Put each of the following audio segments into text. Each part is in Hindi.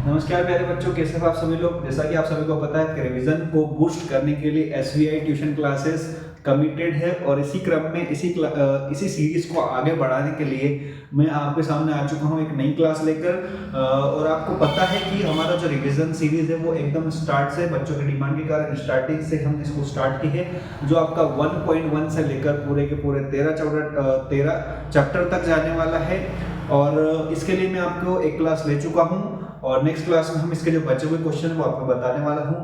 नमस्कार प्यारे बच्चों, कैसे हो आप सभी लोग। जैसा कि आप सभी को पता है कि रिवीजन को बूस्ट करने के लिए एसवीआई ट्यूशन क्लासेस कमिटेड है और इसी क्रम में इसी सीरीज को आगे बढ़ाने के लिए मैं आपके सामने आ चुका हूं एक नई क्लास लेकर। और आपको पता है कि हमारा जो रिवीजन सीरीज है वो एकदम स्टार्ट से बच्चों की डिमांड के कारण स्टार्टिंग से हम इसको स्टार्ट की है, जो आपका 1.1 से लेकर पूरे के पूरे 13 चैप्टर तक जाने वाला है। और इसके लिए मैं आपको एक क्लास ले चुका हूं और नेक्स्ट क्लास में हम इसके जो बचे हुए क्वेश्चन है वो आपको बताने वाला हूं।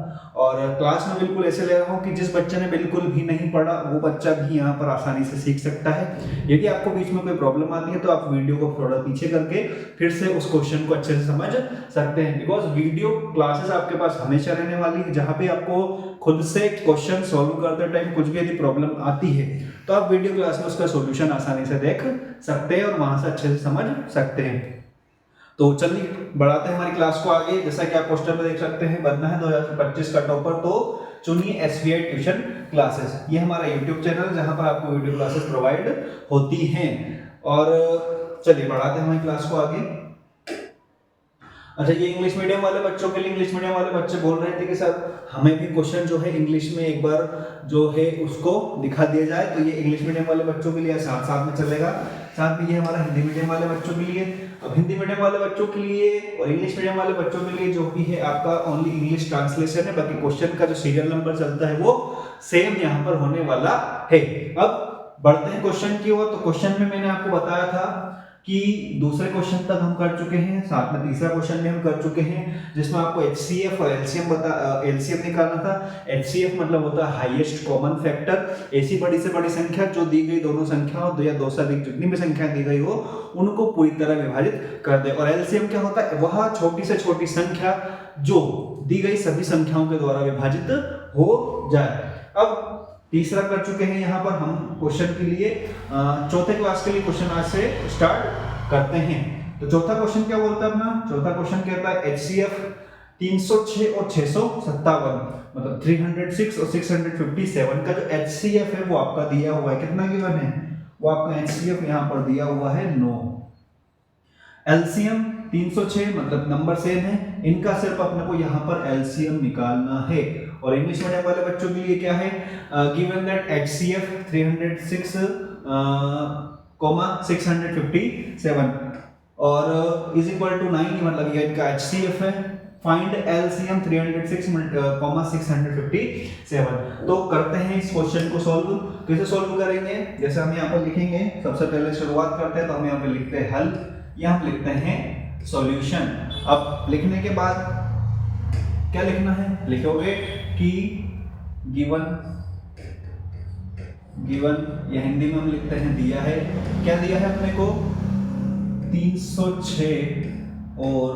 और क्लास में बिल्कुल ऐसे ले रहा हूं कि जिस बच्चे ने बिल्कुल भी नहीं पढ़ा वो बच्चा भी यहां पर आसानी से सीख सकता है। यदि आपको बीच में कोई प्रॉब्लम आती है तो आप वीडियो को थोड़ा पीछे करके फिर से उस क्वेश्चन को अच्छे से समझ सकते हैं, बिकॉज वीडियो क्लासेस आपके पास हमेशा रहने वाली है, जहां पे आपको खुद से क्वेश्चन सॉल्व करते टाइम कुछ भी यदि प्रॉब्लम आती है तो आप वीडियो क्लास में उसका सॉल्यूशन आसानी से देख सकते हैं और वहां से अच्छे से समझ सकते हैं। तो चलिए बढ़ाते हैं हमारी क्लास को आगे। जैसा कि आप पोस्टर पर देख सकते हैं, बनना है 2025 का टॉपर तो चुनिए एसवीआई ट्यूशन क्लासेस। ये हमारा यूट्यूब चैनल है जहां पर आपको वीडियो क्लासेस प्रोवाइड होती हैं। और चलिए बढ़ाते हैं हमारी क्लास को आगे। अच्छा, ये इंग्लिश मीडियम वाले बच्चों के लिए, इंग्लिश मीडियम वाले बच्चे बोल रहे थे कि सर हमें भी क्वेश्चन जो है इंग्लिश में एक बार जो है उसको दिखा दिया जाए, तो ये इंग्लिश मीडियम वाले बच्चों के लिए साथ साथ में चलेगा। साथ में ये हमारा हिंदी मीडियम वाले बच्चों के लिए। अब हिंदी मीडियम वाले बच्चों के लिए और इंग्लिश मीडियम वाले बच्चों के लिए जो भी है आपका ओनली इंग्लिश ट्रांसलेशन है, बाकी क्वेश्चन का जो सीरियल नंबर चलता है वो सेम यहाँ पर होने वाला है। अब बढ़ते हैं क्वेश्चन की ओर। तो क्वेश्चन में मैंने आपको बताया था कि दूसरे क्वेश्चन तक हम कर चुके हैं, साथ में तीसरा क्वेश्चन भी हम कर चुके हैं, जिसमें आपको एचसीएफ और एलसीएम निकालना था। एचसीएफ मतलब होता है हाईएस्ट कॉमन फैक्टर, ऐसी बड़ी से बड़ी संख्या जो दी गई दोनों संख्याओं या दो से अधिक जितनी भी संख्या दी गई हो उनको पूरी तरह विभाजित कर दे। और एलसीएम क्या होता है, वह छोटी से छोटी संख्या जो दी गई सभी संख्याओं के द्वारा विभाजित हो जाए। अब तीसरा कर चुके हैं यहाँ पर हम क्वेश्चन के लिए। चौथे क्लास के लिए क्वेश्चन आज से स्टार्ट करते हैं। तो चौथा क्वेश्चन क्या बोलता है अपना, चौथा क्वेश्चन कहता है एचसीएफ 306 और 657 मतलब 306 और 657 का जो एचसीएफ है वो आपका दिया हुआ है। कितना गिवन है, वो आपका एचसीएफ यहाँ पर दिया हुआ है 9। एलसीएम 306 मतलब नंबर सेम है, इनका सिर्फ अपने को यहाँ पर एलसीएम निकालना है। और इंग्लिश मीडियम वाले बच्चों के लिए क्या है, गिवन दैट एचसीएफ 306 657 और इज इक्वल टू 9 मतलब ये इनका एचसीएफ है। Find LCM 306 657। तो करते हैं इस क्वेश्चन को सॉल्व। कैसे सॉल्व करेंगे, जैसे हम यहाँ पर लिखेंगे, सबसे पहले शुरुआत करते हैं तो हम यहाँ पे लिखते हैं हल, यहाँ हम लिखते हैं सॉल्यूशन। अब लिखने के बाद क्या लिखना है, लिखोगे कि गिवन या हिंदी में हम लिखते हैं दिया है। क्या दिया है अपने को, 306 और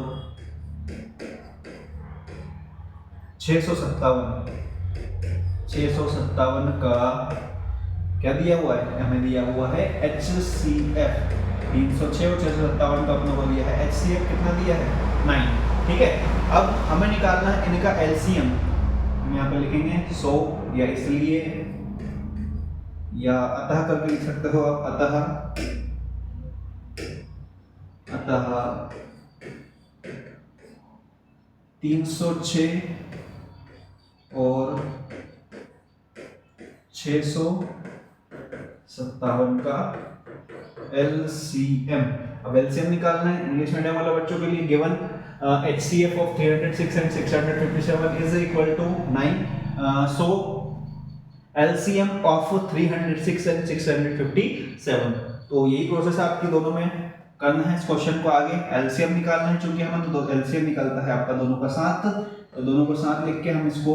657 का क्या दिया हुआ है, हमें दिया हुआ है HCF 306 और 657 का अपने को दिया है। HCF कितना दिया है, 9। ठीक है, अब हमें निकालना है इनका एलसीएम। हम यहाँ पे लिखेंगे 100 या इसलिए या अतः करके लिख सकते हो आप, अतः 306 और 657 का एलसीएम। अब एलसीएम निकालना है इंग्लिश मीडियम वाले बच्चों के लिए। Given HCF of 306 and 657 is equal to 9. So LCM of 306 and 657. तो यही प्रोसेस आपकी दोनों में करना है इस क्वेश्चन को आगे। एलसीएम निकालना है, चूंकि हमें तो एलसीएम निकलता है आपका दोनों का साथ, तो दोनों को साथ लिख के हम इसको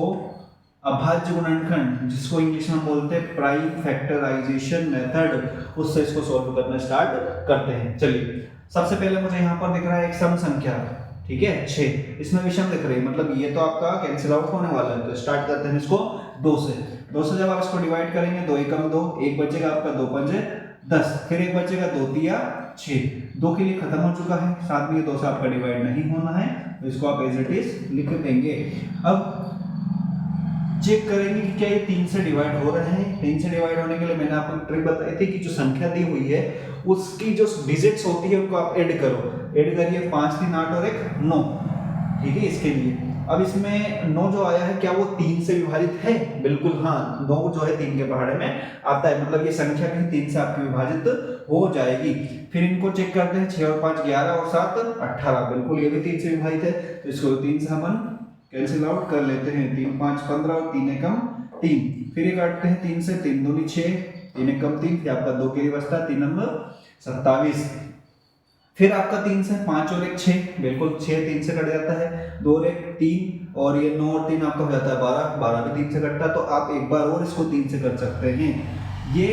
अभाज्य गुणनखंड, जिसको इंग्लिश में बोलते हैं प्राइम फैक्टराइजेशन मेथड, उससे इसको सॉल्व करना स्टार्ट करते हैं। चलिए, सबसे पहले मुझे यहाँ पर दिख रहा है एक सम संख्या, ठीक है 6, इसमें विषम दिख रही है, मतलब ये तो आपका कैंसिल आउट होने वाला है। तो स्टार्ट करते हैं इसको 2 से। जब आप इसको डिवाइड करेंगे 2 एकम 2, एक बचेगा आपका 2 पंजे 10, फिर एक बचेगा 2 तिया 6, 2 के लिए खत्म हो चुका है, साथ में 2 से आपका डिवाइड नहीं होना है, तो इसको आप एज इट इज लिख देंगे। अब चेक करेंगे कि क्या ये 3 से डिवाइड हो रहे हैं। 3 से डिवाइड होने के लिए मैंने आपको ट्रिक बताई थी कि जो संख्या दी हुई है उसकी जो डिजिट्स होती है उनको आप ऐड करो। ऐड करिए, 5 3 8 और 1 9। ठीक है, इसके लिए। अब इसमें 9 जो आया है क्या वो 3 से विभाजित है? बिल्कुल हाँ, 9 जो है 3 के पहाड़े में आता है, मतलब ये संख्या भी 3 से आपकी विभाजित हो जाएगी। फिर इनको चेक करते हैं, 6 और 5 11 और 7 18, बिल्कुल ये भी 3 से विभाजित है, तो इसको 3 से हम कैंसिल आउट कर लेते हैं। 3 5 15 और 3 एकम 3। फिर ये काटते हैं 3 से, 3 दूनी 6, 3 एकम 3, फिर आपका 2 के लिए बचता है 3 नंबर 27। फिर आपका 3 से 5 और 1 6, बिल्कुल 6 3 से कट जाता है, 2 और 1 3, और ये 9 और 3 आपका हो जाता है 12, 12 भी 3 से कटता है। तो आप एक बार और इसको 3 से कर सकते हैं। ये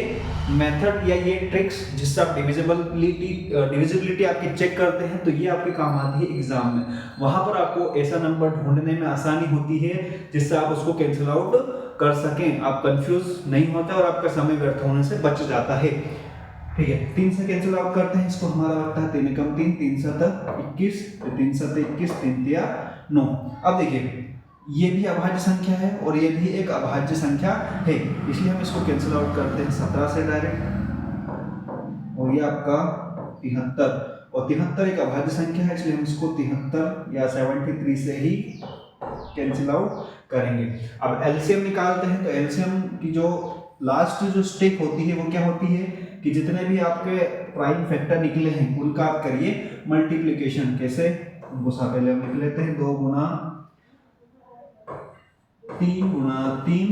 मेथड या ये ट्रिक्स जिससे आप डिविजिबिलिटी आपकी चेक करते हैं, तो ये आपके काम आती है एग्जाम में। वहां पर आपको ऐसा नंबर ढूंढने में आसानी होती है जिससे आप उसको कैंसिल आउट कर सकें, आप कंफ्यूज नहीं होते और आपका समय व्यर्थ होने से बच जाता है। ठीक है, 3 से कैंसिल आउट करते हैं, इसको हमारा आता है 3 एकम 3, 3 7 21, 3 7 21, 3 3 9। अब देखिए ये भी अभाज्य संख्या है और ये भी एक अभाज्य संख्या है, इसलिए हम इसको कैंसिल आउट करते हैं 17 से डायरेक्ट, और ये आपका 73, और 73 एक अभाज्य संख्या है, इसलिए हम इसको 73 या 73 से ही कैंसिल आउट करेंगे। अब एलसीएम निकालते हैं, तो एलसीएम की जो लास्ट जो स्टेप होती है वो क्या होती है कि जितने भी आपके प्राइम फैक्टर निकले हैं उनका आप करिए मल्टीप्लिकेशन। कैसे, उनको पहले हम लिख लेते हैं, 2 गुना 3 गुना 3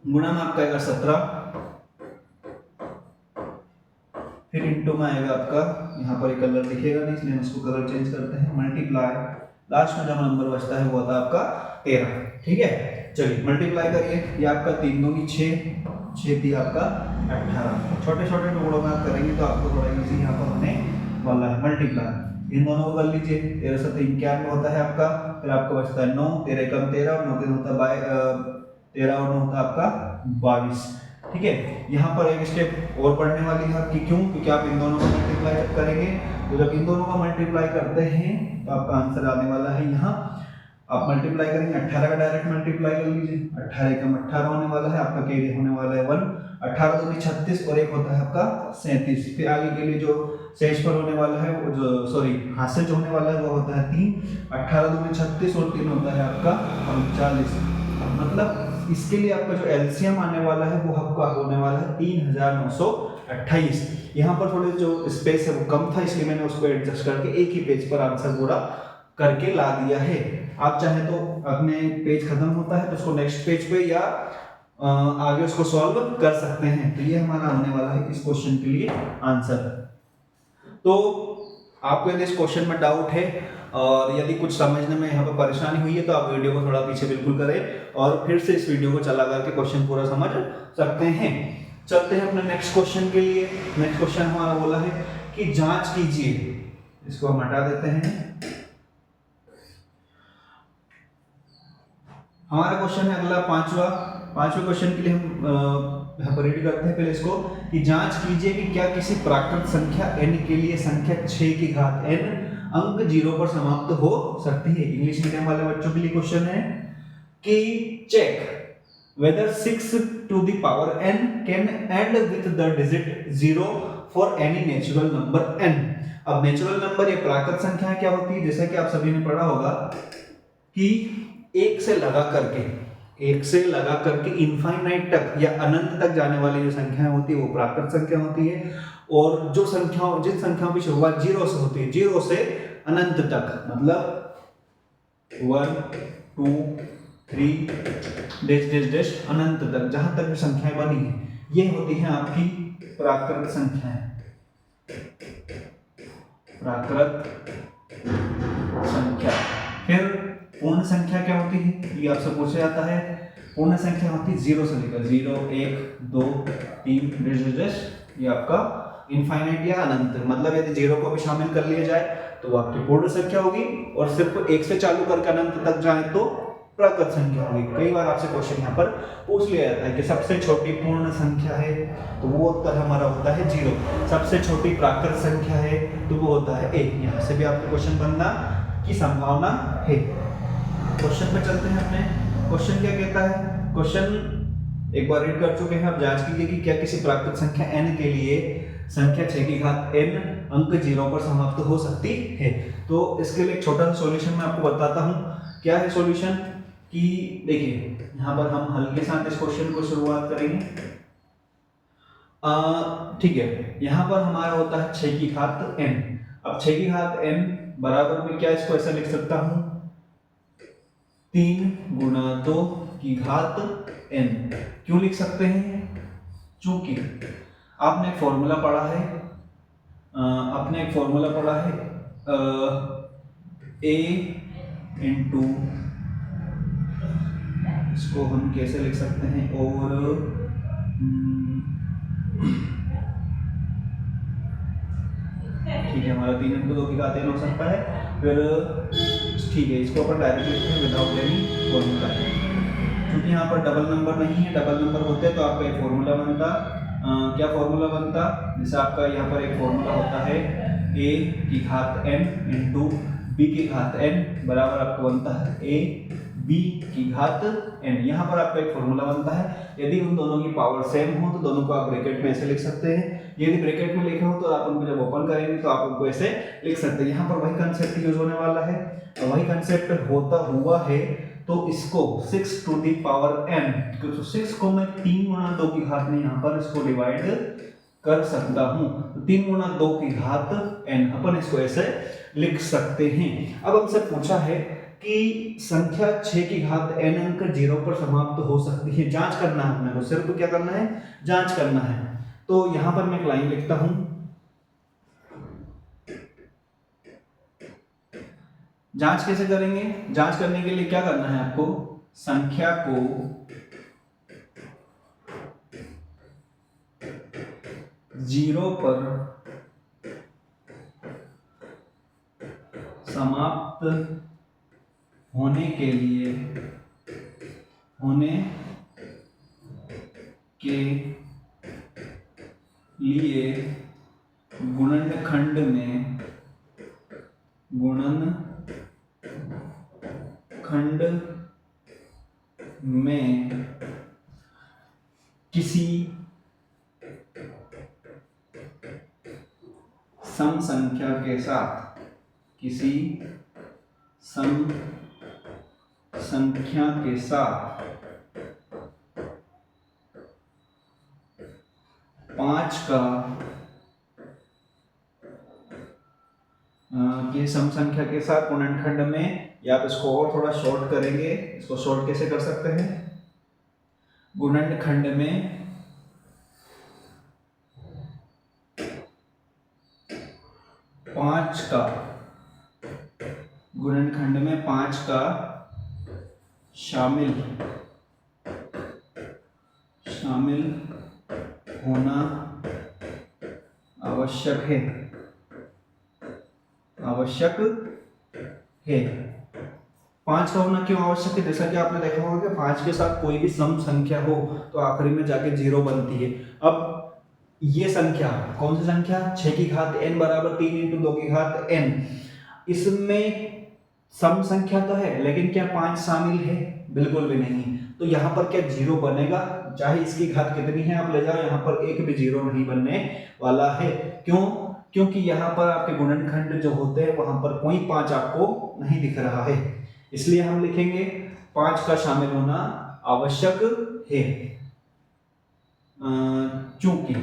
गुना में आपका आएगा 17, फिर इंटू में आएगा आपका, यहाँ पर एक कलर दिखेगा नहीं इसलिए हम इसको कलर चेंज करते हैं, मल्टीप्लाई, लास्ट में जो नंबर बचता है वो आता है आपका 13। ठीक है, चलिए मल्टीप्लाई करिए, ये आपका 3 दूनी 6, 6 थी आपका 18, छोटे छोटे टुकड़ों में आप करेंगे तो आपको थोड़ा इजी यहाँ पर होने वाला है। मल्टीप्लाई इन दोनों को कर लीजिए, 13 7 91 होता है आपका, फिर आपका बचता है 9, 13 एकम 13 और 9 3 होता है 13 और 9 होता है आपका 22। ठीक है, यहाँ पर एक स्टेप और पढ़ने वाली है आपकी, क्यों? क्योंकि आप इन दोनों का मल्टीप्लाई जब करेंगे, तो जब इन दोनों का मल्टीप्लाई करते हैं तो आपका आंसर आने वाला है यहाँ, आप मल्टीप्लाई करेंगे 18 का डायरेक्ट मल्टीप्लाई कर लीजिए, 18 एकम 18 होने वाला है, आपका कैरी होने वाला है 1, 18 दूनी 36 और एक होता है आपका 37। फिर आगे के लिए जो शेष पर होने वाला है वो जो हासिल जो होने वाला है वो होता है 3, 18 दूनी 36 और 3 होता है आपका 39। मतलब इसके लिए आपका जो एलसीएम आने वाला है वो आपका होने वाला है 3928। यहाँ पर थोड़े जो स्पेस है वो कम था, इसलिए मैंने उसको एडजस्ट करके एक ही पेज पर आंसर पूरा करके ला दिया है। आप चाहे तो अपने पेज खत्म होता है तो उसको नेक्स्ट पेज पे या आगे उसको सॉल्व कर सकते हैं। तो ये हमारा आने वाला है इस क्वेश्चन के लिए आंसर। तो आपको यदि इस क्वेश्चन में डाउट है और यदि कुछ समझने में यहाँ पे परेशानी हुई है तो आप वीडियो को थोड़ा पीछे बिल्कुल करें और फिर से इस वीडियो को चला करके क्वेश्चन पूरा समझ सकते हैं। चलते हैं अपने नेक्स्ट क्वेश्चन के लिए। नेक्स्ट क्वेश्चन हमारा बोला है कि जांच कीजिए, इसको हम हटा देते हैं। हमारा क्वेश्चन है अगला पांचवा क्वेश्चन के लिए हम यहाँ पर रीड करते हैं पहले इसको कि जांच कीजिए कि क्या किसी प्राकृत संख्या n के लिए संख्या 6 की घात n अंक 0 पर समाप्त हो सकती है। इंग्लिश मीडियम वाले बच्चों के लिए क्वेश्चन है कि check whether 6 to the power n can end with the digit 0 for any natural number n। अब नेचुरल नंबर ये प्राकृत संख्या क्या होती है, जैसा कि आप सभी ने पढ़ा होगा कि एक से लगा करके इनफाइनाइट तक या अनंत तक जाने वाली जो संख्याएं होती है वो प्राकृत संख्या होती है, और जो संख्याओं जिन संख्याओं की शुरुआत 0 से होती है, 0 से अनंत तक, मतलब 1 2 3 डैश डैश डैश अनंत तक जहां तक जो संख्याएं बनी है ये होती हैं आपकी प्राकृत संख्याएं। प्राकृत संख्या। फिर पूर्ण संख्या क्या होती है ये आपसे पूछा जाता है। पूर्ण संख्या होती है 0 से लेकर 0 1 2 3 डैश ये आपका इनफाइनाइट या अनंत, मतलब यदि 0 को भी शामिल कर लिया जाए तो वो आपकी पूर्ण संख्या होगी, और सिर्फ 1 से चालू करके अनंत तक जाए तो प्राकृत संख्या होगी। कई बार आपसे क्वेश्चन यहाँ पर पूछ लिया जाता है कि सबसे छोटी पूर्ण संख्या है तो वो उत्तर हमारा होता है 0, सबसे छोटी प्राकृत संख्या है तो वो होता है 1। यहाँ से भी आपको क्वेश्चन बनना की संभावना है। क्वेश्चन पे चलते हैं अपने। क्वेश्चन क्या कहता है, क्वेश्चन एक बार रीड कर चुके हैं, आप जांच कीजिए कि क्या किसी प्राकृत संख्या n के लिए संख्या 6 की घात n अंक 0 पर समाप्त हो सकती है। तो इसके लिए एक छोटा सा सॉल्यूशन मैं आपको बताता हूँ। क्या है सॉल्यूशन कि देखिए यहाँ पर हम हल के साथ इस क्वेश्चन को शुरुआत करेंगे। ठीक है, यहाँ पर हमारा होता है 6 की घात n। अब 6 की घात n बराबर में क्या, इसको ऐसा लिख सकता हूँ 3 गुणा 2 की घात n। क्यों लिख सकते हैं? चूंकि आपने एक फॉर्मूला पढ़ा है, a इंटू, इसको हम कैसे लिख सकते हैं, और ठीक है, हमारा 3 इंटू 2 की घात n हो सकता है। फिर ठीक है, इसको अपन डायरेक्ट लिखते हैं विदाउट एनी फॉर्मूला। क्योंकि यहाँ पर डबल नंबर नहीं है, डबल नंबर होते तो आपका एक फॉर्मूला बनता। क्या फॉर्मूला बनता? जैसे आपका यहाँ पर एक फॉर्मूला होता है a की घात n इंटू b की घात n बराबर आपको बनता है a b की घात n। यहाँ पर आपका एक फॉर्मूला बनता है। यदि उन दोनों की पावर सेम हो तो दोनों को आप ब्रैकेट में ऐसे लिख सकते हैं। यदि ब्रैकेट में लिखे हो तो आप उनको जब ओपन करेंगे तो आप उनको ऐसे लिख सकते हैं। यहाँ पर वही कंसेप्ट यूज होने वाला है, वही कंसेप्ट होता हुआ है। तो इसको 6 टू दी पावर n, तो 6 को मैं 3 गुणा 2 की घात में यहाँ पर इसको डिवाइड कर सकता हूँ। तो 3 गुणा 2 की घात n, अपन इसको ऐसे लिख सकते हैं। अब हमसे पूछा है कि संख्या 6 की घात n अंक 0 पर समाप्त हो सकती है। जांच करना है अपने को, सिर्फ क्या करना है, जांच करना है। तो यहां पर मैं एक लाइन लिखता हूं, जांच कैसे करेंगे? जांच करने के लिए क्या करना है आपको, संख्या को जीरो पर समाप्त होने के लिए गुणनखंड में किसी सम संख्या के साथ, किसी सम संख्या के साथ 5 का ये सम संख्या के साथ गुणनखंड में, या आप इसको और थोड़ा शॉर्ट करेंगे, इसको शॉर्ट कैसे कर सकते हैं, गुणनखंड में 5 का, गुणनखंड में 5 का शामिल होना आवश्यक है। 5 का होना क्यों आवश्यक है? जैसा कि आपने देखा होगा कि 5 के साथ कोई भी सम संख्या हो तो आखिरी में जाके 0 बनती है। अब ये संख्या कौन सी संख्या, 6 की घात n बराबर 3 इंटू 2 की घात n, इसमें सम संख्या तो है लेकिन क्या 5 शामिल है? बिल्कुल भी नहीं। तो यहाँ पर क्या 0 बनेगा? चाहे इसकी घात कितनी है आप ले जाओ, यहाँ पर एक भी 0 नहीं बनने वाला है। क्यों? क्योंकि यहाँ पर आपके गुणनखंड जो होते हैं वहां पर कोई 5 आपको नहीं दिख रहा है, इसलिए हम लिखेंगे 5 का शामिल होना आवश्यक है। चूंकि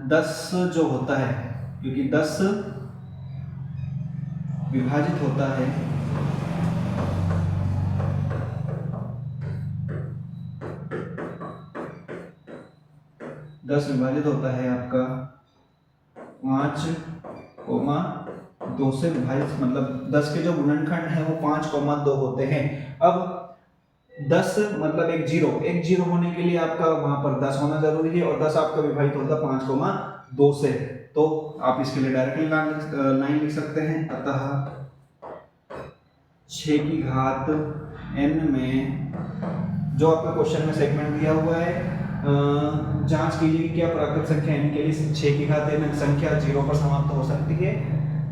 10 जो होता है, क्योंकि 10 विभाजित होता है, आपका 5,2 से विभाजित, मतलब 10 के जो गुणनखंड है वो 5,2 होते हैं। अब 10 मतलब एक जीरो होने के लिए आपका वहां पर 10 होना जरूरी है, और 10 आपका विभाजित होता है 5,2 से। तो आप इसके लिए डायरेक्टली लाइन लिख सकते हैं, अतः 6 की घात n में, जो आपका क्वेश्चन में सेगमेंट दिया हुआ है, जांच कीजिए कि क्या प्राकृत संख्या n के लिए 6 की घात n संख्या 0 पर समाप्त हो सकती है।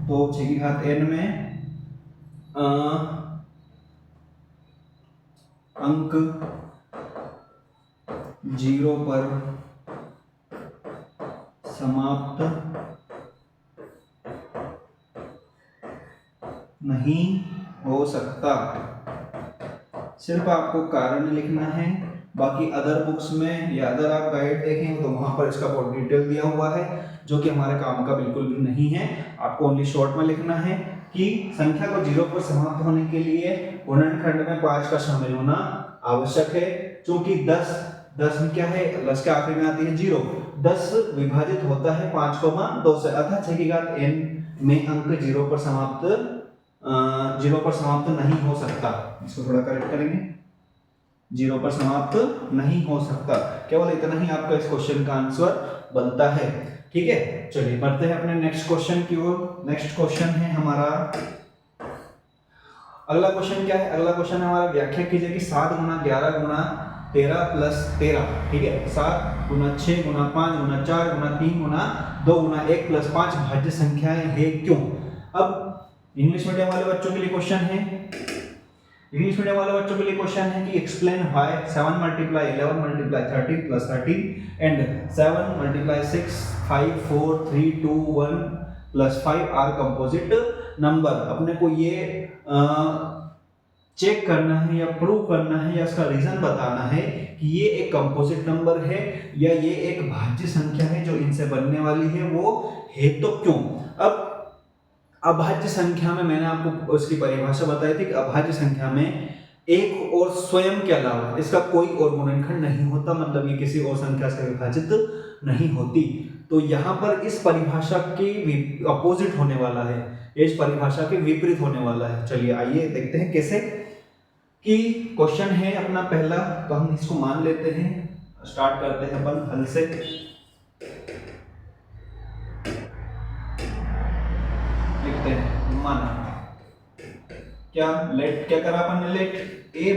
तो 6 की घात n में अंक 0 पर समाप्त नहीं हो सकता। सिर्फ आपको कारण लिखना है, बाकी अदर बुक्स में या अदर आप गाइड देखें तो वहां पर इसका बहुत डिटेल दिया हुआ है, जो कि हमारे काम का बिल्कुल भी नहीं है। आपको ओनली शॉर्ट में लिखना है कि संख्या को 0 पर समाप्त होने के लिए गुणनखंड में 5 का शामिल होना आवश्यक है। क्योंकि 10 में क्या है, 10 के आखिरी में आती है 0। 10 विभाजित होता है 5,2 से, अर्थात 6 की घात n में अंक 0 पर समाप्त नहीं हो सकता। इसको थोड़ा करेक्ट करेंगे, 0 पर समाप्त नहीं हो सकता। केवल इतना ही आपका इस क्वेश्चन का आंसर बनता है। ठीक है, चलिए बढ़ते हैं अपने नेक्स्ट क्वेश्चन की ओर। नेक्स्ट क्वेश्चन है हमारा, अगला क्वेश्चन क्या है, अगला क्वेश्चन हमारा व्याख्या कीजिए कि 7 गुना 11 गुना 13 प्लस 13। ठीक है, 7 गुना 6 गुना 5 गुना 4 गुना 3 गुना 2 गुना 1 प्लस 5 भाज्य संख्याएं है क्यों। अब इंग्लिश मीडियम वाले बच्चों के लिए क्वेश्चन है, इंग्लिश मीडियम वाले बच्चों के लिए क्वेश्चन है कि explain why 7 multiply 11 multiply 13 plus 13 and 7 multiply 6 5 4 3 2 1 plus 5 are composite number. अपने को ये चेक करना है या प्रूव करना है या इसका रीजन बताना है कि ये एक कंपोजिट नंबर है या ये एक भाज्य संख्या है जो इनसे बनने वाली है, वो है तो क्यों। अब अभाज्य संख्या में मैंने आपको उसकी परिभाषा बताई थी कि अभाज्य संख्या में एक और स्वयं के अलावा इसका कोई और गुणनखंड नहीं होता, मतलब ये किसी और संख्या से विभाजित नहीं होती। तो यहाँ पर इस परिभाषा के अपोजिट होने वाला है, इस परिभाषा के विपरीत होने वाला है। चलिए आइए देखते हैं कैसे। कि क्वेश्चन है अपना पहला, तो हम इसको मान लेते हैं, स्टार्ट करते हैं अपन हल से। लिखते हैं माना, क्या लेट क्या करा अपन ने, लेट ए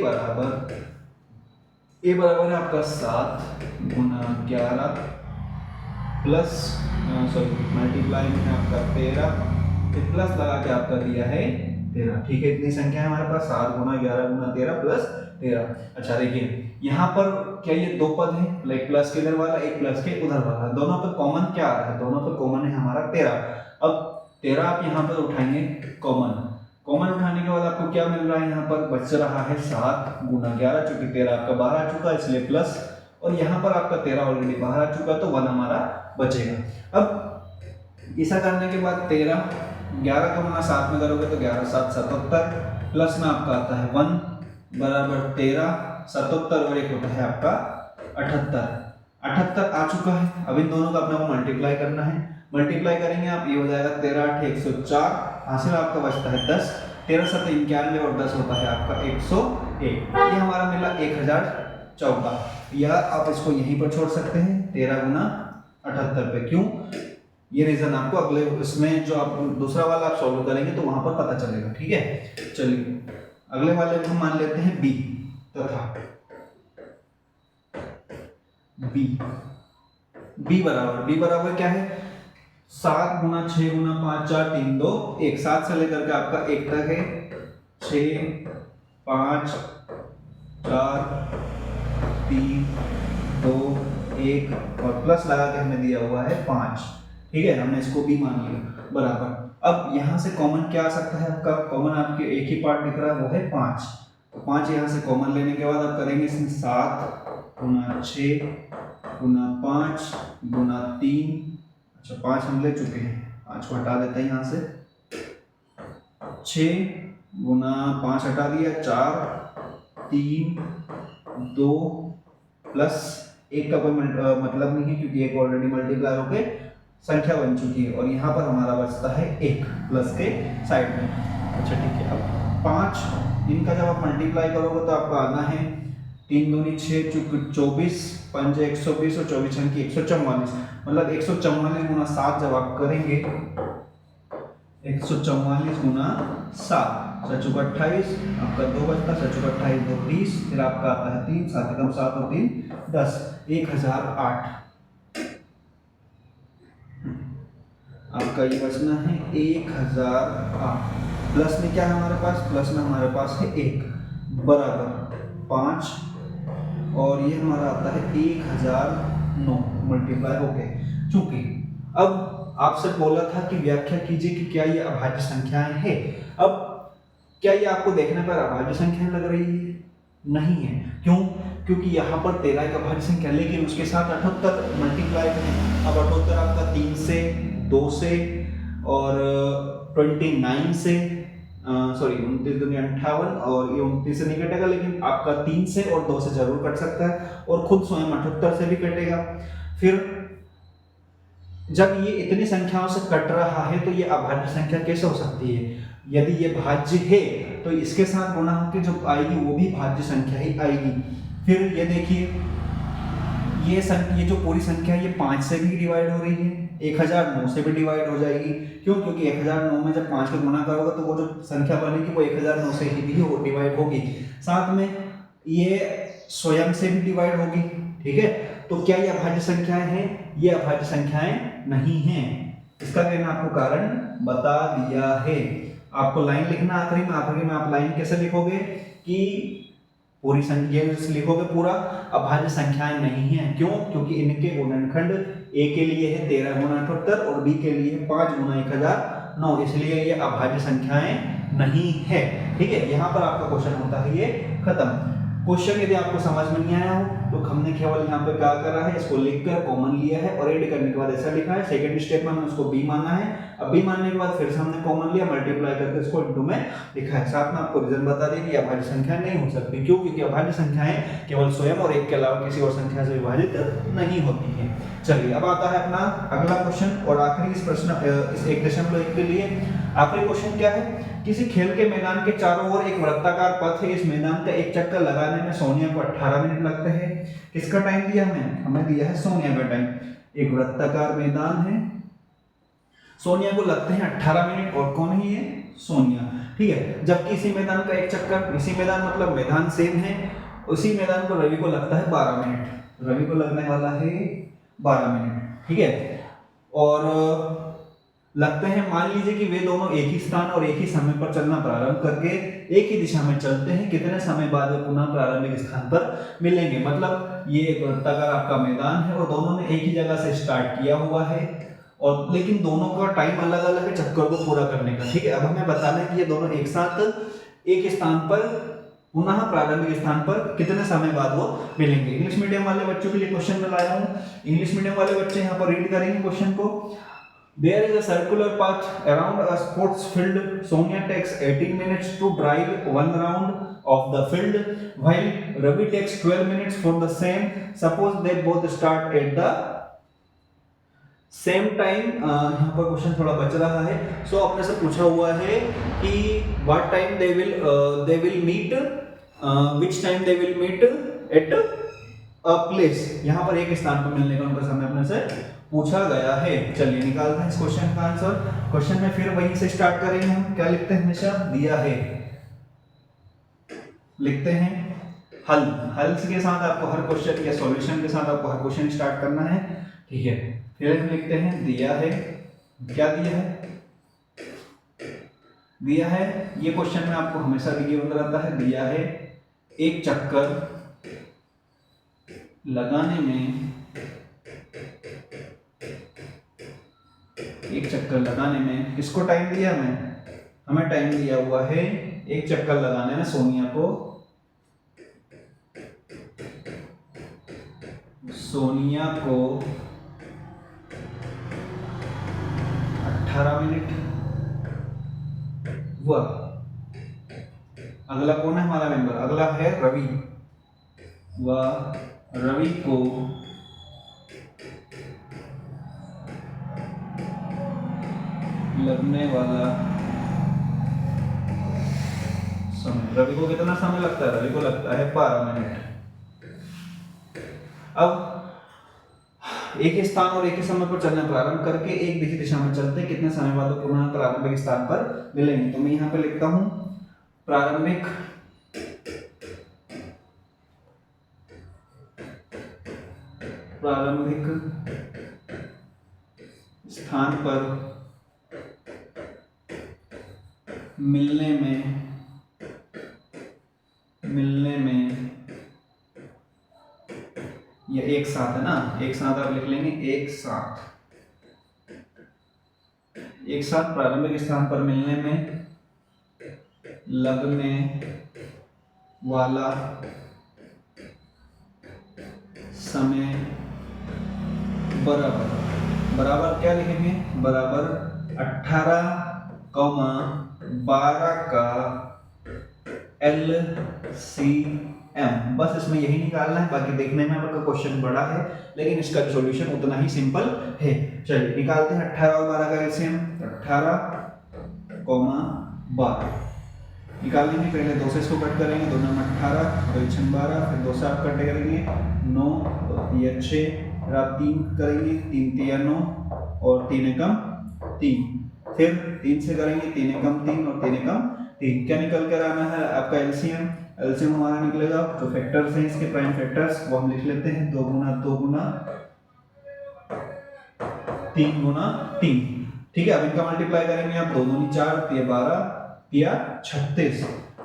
बराबर है आपका 7 गुना 11 प्लस मल्टीप्लाई में आपका 13 प्लस लगा के आपका दिया है 13। ठीक है, इतनी संख्या है हमारे पास, 7 गुना 11 गुना 13 प्लस 13। अच्छा देखिए यहाँ पर क्या ये दो पद है, लाइक प्लस के इधर वाला एक प्लस के उधर वाला, दोनों पर कॉमन क्या आ रहा है, दोनों पर कॉमन है हमारा 13। अब 13 आप यहाँ पर उठाएंगे कॉमन उठाने के बाद आपको क्या मिल रहा है, यहाँ पर बच रहा है 7 गुना 11, चूंकि 13 आपका बाहर आ चुका इसलिए प्लस, और यहाँ पर आपका 13 ऑलरेडी बाहर आ चुका तो 1 हमारा बचेगा। अब ऐसा करने के बाद 13 11 का गुना 7 में करोगे तो 11 7 77 प्लस में आपका आता है 1 बराबर 13 77 और एक होता है आपका 78 आ चुका है। अब इन दोनों का अपने को मल्टीप्लाई करना है, मल्टीप्लाई करेंगे आप, ये हो जाएगा 13 8 104, हासिल आपका बचता है 10, 13 7 91 और 10 होता है आपका 101। ये हमारा मिला 1014, या आप इसको यहीं पर छोड़ सकते हैं 13 गुना 78 पे। क्यों, ये रीजन आपको अगले इसमें जो आप दूसरा वाला आप सॉल्व करेंगे तो वहां पर पता चलेगा। ठीक है, चलिए अगले वाले को हम मान लेते हैं बी, तथा बी बराबर क्या है, 7 गुना 6 गुना 5 4 3 2 1, 7 से लेकर के आपका 1 तक है, 6 5 4 3 2 1 और प्लस लगा के हमें दिया हुआ है 5। ठीक है, हमने इसको भी मान लिया बराबर। अब यहाँ से कॉमन क्या आ सकता है आपका, कॉमन आपके एक ही पार्ट दिख रहा है वो है 5, तो 5 यहाँ से कॉमन लेने के बाद आप करेंगे इसमें 7 गुना 6 गुना 5 गुना 3, अच्छा 5 हम ले चुके हैं, 5 को हटा देते हैं यहाँ से, 6 गुना 5 हटा दिया 4 3 2 प्लस 1 का कोई मतलब नहीं है क्योंकि 1 ऑलरेडी मल्टीप्लाई होके संख्या बन चुकी है, और यहाँ पर हमारा बचता है 1 प्लस के साइड में। अच्छा ठीक है, अब 5 इनका जब आप मल्टीप्लाई करोगे तो आपका आना है 3 दूनी 6 24 5 120 और 24 अंकी 144, मतलब 144 गुना 7 जब आप करेंगे 144 गुना 7 7 28 आपका 2 बचता, 7 28 2 30, फिर आपका आता है 3 7 कम 7 और 3 10 1008। आपका ये बचना है 1008, प्लस में क्या है हमारे पास, प्लस में हमारे पास है 1 बराबर 5 और ये हमारा आता है 1009 मल्टीप्लाई होके, चूंकि अब आपसे बोला था कि व्याख्या कीजिए कि क्या ये अभाज्य संख्याएं हैं। अब क्या ये आपको देखने पर अभाज्य संख्याएं लग रही है? नहीं है। क्यों? क्योंकि यहाँ पर 13 एक अभाज्य संख्या, लेकिन उसके साथ 78 मल्टीप्लाई करें। अब 78 आपका 3 से, 2 से और 29 से, सॉरी 29 दूनी 58 और ये 29 से नहीं कटेगा, लेकिन आपका 3 से और 2 से जरूर कट सकता है और खुद स्वयं 78 से भी कटेगा। फिर जब ये इतनी संख्याओं से कट रहा है तो ये अभाज्य संख्या कैसे हो सकती है? यदि ये भाज्य है तो इसके साथ गुणा होकर जो आएगी वो भी भाज्य संख्या ही आएगी। फिर ये देखिए, ये जो पूरी संख्या है ये 5 से भी डिवाइड हो रही है, 1009 से भी डिवाइड हो जाएगी। क्यों? क्योंकि 1009 में जब 5 का गुणा करोगे तो वो जो संख्या बनेगी वो 1009 से ही भी डिवाइड होगी। साथ में ये स्वयं से भी डिवाइड होगी। ठीक है, तो क्या ये अभाज्य संख्याएं हैं? ये अभाज्य संख्याएं नहीं हैं। इसका मैंने आपको कारण बता दिया है। आपको लाइन लिखना आखिरी में आप लाइन कैसे लिखोगे कि पूरी संख्या लिखोगे पूरा, अभाज्य संख्याएं नहीं है। क्यों? क्योंकि इनके गुणनखंड ए के लिए है 13 गुना 78 और बी के लिए है 5 गुना 1009, इसलिए ये अभाज्य संख्याएं नहीं है। ठीक है, यहाँ पर आपका क्वेश्चन होता है ये खत्म। क्वेश्चन यदि आपको समझ में नहीं आया हो तो हमने केवल यहाँ पे क्या करा है, इसको लिखकर कॉमन लिया है और ऐड करने के बाद ऐसा लिखा है। सेकंड स्टेप में हमने उसको बी माना है। अब बी मानने के बाद फिर से हमने कॉमन लिया, मल्टीप्लाई करके इसको इनटू में लिखा है। साथ में आपको रीजन बता दें कि अभाज्य संख्या नहीं हो सकती। क्यों? क्योंकि अभाज्य संख्याएं केवल स्वयं और एक के अलावा किसी और संख्या से विभाजित नहीं होती है। चलिए, अब आता है अपना अगला क्वेश्चन और आखिरी इस प्रश्न इस 1.1 के लिए आखिरी क्वेश्चन क्या है। किसी खेल के मैदान के चारों ओर एक वृत्ताकार पथ है। इस मैदान का एक चक्कर लगाने में सोनिया को 18 मिनट लगते हैं। किसका टाइम दिया हमें दिया है सोनिया का टाइम। एक वृत्ताकार मैदान है, सोनिया को लगते हैं 18 मिनट और कौन है ये? सोनिया। ठीक है, जबकि इसी मैदान का एक चक्कर, इसी मैदान मतलब मैदान सेम है, उसी मैदान को रवि को लगता है 12 मिनट। रवि को लगने वाला है 12 मिनट। ठीक है, और लगते हैं, मान लीजिए कि वे दोनों एक ही स्थान और एक ही समय पर चलना प्रारंभ करके एक ही दिशा में चलते हैं। कितने समय बाद वे पुनः प्रारंभिक स्थान पर मिलेंगे? मतलब ये एक वृत्ताकार आपका मैदान है और दोनों ने एक ही जगह से स्टार्ट किया हुआ है, और लेकिन दोनों का टाइम अलग अलग है चक्कर को पूरा करने का। ठीक है, अब हमें बताना है कि ये दोनों एक साथ एक स्थान पर पुनः प्रारंभिक स्थान पर कितने समय बाद वो मिलेंगे। इंग्लिश मीडियम वाले बच्चों के लिए क्वेश्चन में लाया हूँ। इंग्लिश मीडियम वाले बच्चे यहाँ पर रीड करेंगे क्वेश्चन को। There is a circular path around a sports field. Sonia takes 18 minutes to drive one round of the field, while Ravi takes 12 minutes for the same. Suppose they both start at the same time. यहाँ पर क्वेश्चन थोड़ा बच रहा है। सो अपने से पूछा हुआ है कि what time they will meet, which time they will meet at a place. यहाँ पर एक स्थान पर मिलने का उनका समय अपने से पूछा गया है। चलिए निकालते हैं इस क्वेश्चन का आंसर। क्वेश्चन में फिर वहीं से स्टार्ट करेंगे हम। क्या लिखते हैं? हमेशा दिया है लिखते हैं हल। हल के साथ आपको हर क्वेश्चन या सॉल्यूशन के साथ आपको हर क्वेश्चन स्टार्ट करना है। ठीक है, फिर हम लिखते हैं दिया है। क्या दिया है? दिया है, ये क्वेश्चन में आपको हमेशा गिवन रहता है। दिया है एक चक्कर लगाने में, एक चक्कर लगाने में किसको टाइम दिया? हमें टाइम दिया हुआ है एक चक्कर लगाने में सोनिया को 18 मिनट। वह अगला कौन है हमारा मेंबर? अगला है रवि। वह रवि को लगने वाला समय, रवि को कितना समय लगता है? रवि को लगता है 12 मिनट। अब एक ही स्थान और एक ही समय पर चलना प्रारंभ करके एक ही दिशा में चलते कितने समय बाद पुनः प्रारंभिक स्थान पर मिलेंगे? तो मैं यहाँ पे लिखता हूं प्रारंभिक स्थान पर मिलने में ये एक साथ है ना, एक साथ आप लिख लेंगे एक साथ। एक साथ प्रारंभिक स्थान पर मिलने में लगने वाला समय बराबर बराबर क्या लिखेंगे, बराबर 18,12 का LCM। बस इसमें यही निकालना है, बाकी देखने में आपका क्वेश्चन बड़ा है लेकिन इसका सॉल्यूशन उतना ही सिंपल है। चलिए निकालते हैं 18 और 12 का LCM। 18,12 निकालेंगे, पहले 2 से इसको कट करेंगे, 2 में 18, 2 6 12, फिर 2 से आप कट करेंगे 9, 2 6, फिर आप 3 करेंगे, 3 3 9 और 3 एकम 3, फिर 3 से करेंगे 3 एकम 3 और 3 एकम 3। क्या निकल कर आना है आपका LCM? LCM हमारा निकलेगा जो फैक्टर्स हैं इसके प्राइम फैक्टर्स वो हम लिख लेते हैं, 2 गुना 2 गुना 3 गुना 3। ठीक है, अब इनका मल्टीप्लाई करेंगे आप, 2 दूनी 4, 3 12 या 36।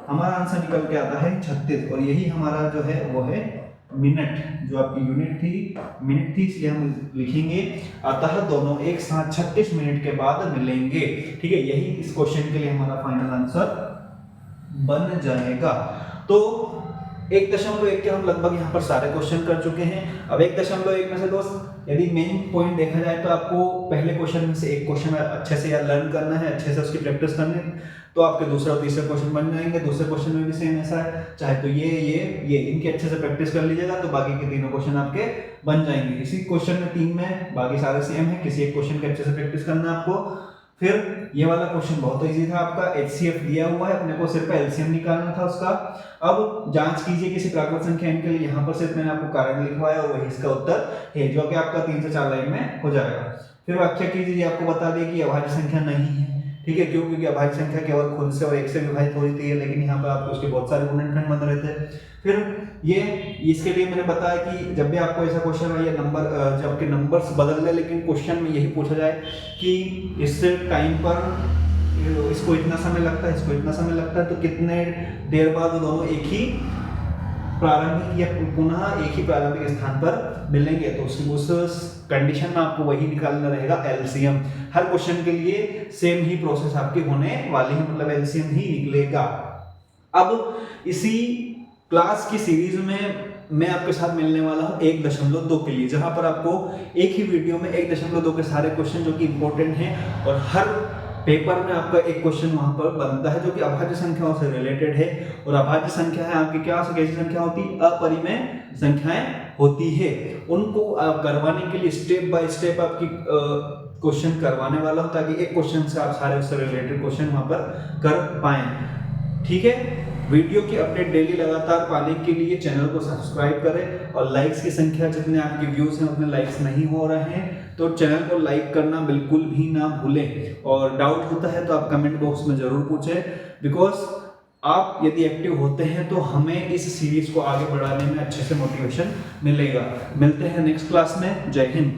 हमारा आंसर निकल के आता है 36 और यही हमारा जो है वो है मिनट, जो आपकी यूनिट थी मिनट थी, इसलिए हम लिखेंगे अतः दोनों एक साथ 36 मिनट के बाद मिलेंगे। ठीक है, यही इस क्वेश्चन के लिए हमारा फाइनल आंसर बन जाएगा। तो 1.1 के हम लगभग यहाँ पर सारे क्वेश्चन कर चुके हैं। अब 1.1 में से दोस्त यदि मेन पॉइंट देखा जाए तो आपको पहले क्वेश्चन में से एक क्वेश्चन अच्छे से या लर्न करना है, अच्छे से उसकी प्रैक्टिस करनी है, तो आपके दूसरा और तीसरा क्वेश्चन बन जाएंगे। दूसरे क्वेश्चन में भी सेम ऐसा है, चाहे तो ये इनके अच्छे से प्रैक्टिस कर लीजिएगा तो बाकी के तीनों क्वेश्चन आपके बन जाएंगे। इसी क्वेश्चन में 3 में बाकी सारे सेम है, किसी एक क्वेश्चन के अच्छे से प्रैक्टिस करना है आपको। फिर ये वाला क्वेश्चन बहुत इजी था आपका, HCF दिया हुआ है, अपने को सिर्फ LCM निकालना था उसका। अब जांच कीजिए किसी प्राकृत संख्या n के लिए, यहाँ पर सिर्फ मैंने आपको कारण लिखवाया और वही इसका उत्तर है, जो कि आपका 3 से 4 लाइन में हो जाएगा। फिर व्याख्या कीजिए, आपको बता दें कि अभाज्य संख्या नहीं है। ठीक है, क्यों? क्योंकि अभाज्य संख्या केवल खुद से और एक से विभाजित होती है, लेकिन यहाँ पर आपको उसके बहुत सारे गुणनखंड बन रहते हैं। फिर ये इसके लिए मैंने बताया कि जब भी आपको ऐसा क्वेश्चन आए, नंबर जब आपके नंबर्स बदल जाए लेकिन क्वेश्चन में यही पूछा जाए कि इस टाइम पर इसको इतना समय लगता है, इसको इतना समय लगता है, तो कितने देर बाद दोनों एक ही प्रारंभिक या पुनः एक ही प्रारंभिक स्थान पर मिलेंगे, तो उस कंडीशन में आपको वही निकालना रहेगा LCM। हर क्वेश्चन के लिए सेम ही प्रोसेस आपकी होने वाली है, मतलब LCM ही निकलेगा। अब इसी क्लास की सीरीज में मैं आपके साथ मिलने वाला हूं 1.2 के लिए, जहां पर आपको एक ही वीडियो में 1.2 के सारे क्वेश्चन जो कि इंपॉर्टेंट हैं और हर पेपर में आपका एक क्वेश्चन वहां पर बनता है जो कि अभाज्य संख्याओं से रिलेटेड है। और अभाज्य संख्या है आपकी क्या कैसी संख्या होती है? अपरिमेय संख्याएं होती है। उनको करवाने के लिए स्टेप बाय स्टेप आपकी क्वेश्चन करवाने वाला हूं, ताकि एक क्वेश्चन से आप सारे उससे रिलेटेड क्वेश्चन वहां पर कर पाएं। ठीक है, वीडियो की अपडेट डेली लगातार पाने के लिए चैनल को सब्सक्राइब करें और लाइक्स की संख्या, जितने आपके व्यूज हैं उतने लाइक्स नहीं हो रहे हैं, तो चैनल को लाइक करना बिल्कुल भी ना भूलें। और डाउट होता है तो आप कमेंट बॉक्स में जरूर पूछें, बिकॉज आप यदि एक्टिव होते हैं तो हमें इस सीरीज को आगे बढ़ाने में अच्छे से मोटिवेशन मिलेगा। मिलते हैं नेक्स्ट क्लास में। जय हिंद।